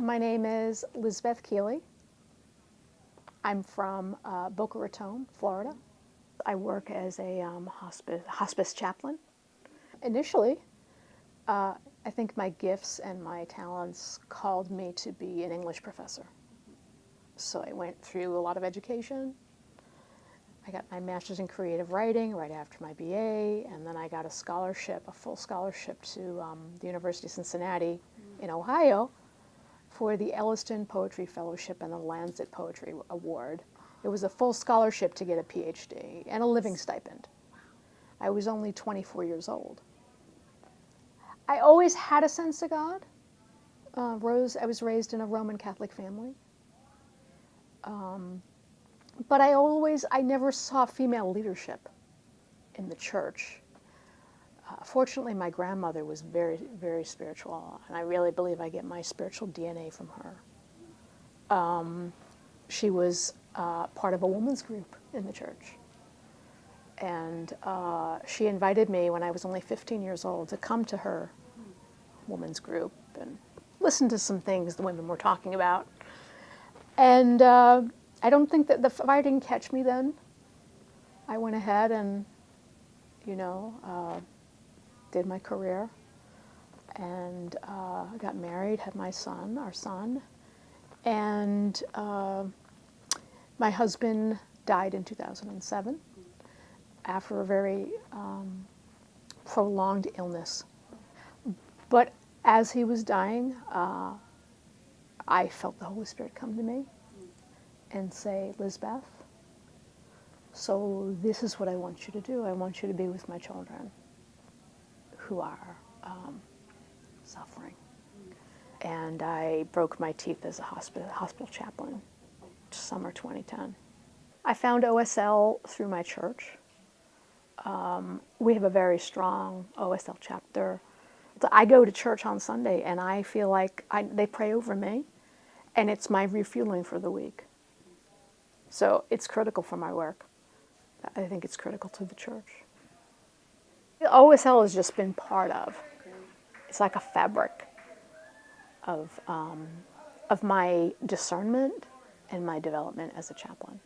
My name is Lizbeth Keiley. I'm from Boca Raton, Florida. I work as a hospice chaplain. Initially, I think my gifts and my talents called me to be an English professor. So I went through a lot of education. I got my master's in creative writing right after my BA, and then I got a scholarship, a full scholarship to the University of Cincinnati in Ohio for the Elliston Poetry Fellowship and the Lancet Poetry Award. It was a full scholarship to get a PhD and a living stipend. I was only 24 years old. I always had a sense of God. I was raised in a Roman Catholic family. But I never saw female leadership in the church. Fortunately, my grandmother was very, very spiritual, and I really believe I get my spiritual DNA from her. She was part of a women's group in the church. And she invited me when I was only 15 years old to come to her women's group and listen to some things the women were talking about. And I don't think that the fire didn't catch me then. I went ahead and, did my career and got married, had our son. And my husband died in 2007 after a very prolonged illness. But as he was dying, I felt the Holy Spirit come to me and say, Lizbeth, so this is what I want you to do. I want you to be with my children who are suffering. And I broke my teeth as a hospital chaplain, summer 2010. I found OSL through my church. We have a very strong OSL chapter. I go to church on Sunday and I feel like they pray over me, and it's my refueling for the week. So it's critical for my work. I think it's critical to the church. OSL has just been part of. It's like a fabric of my discernment and my development as a chaplain.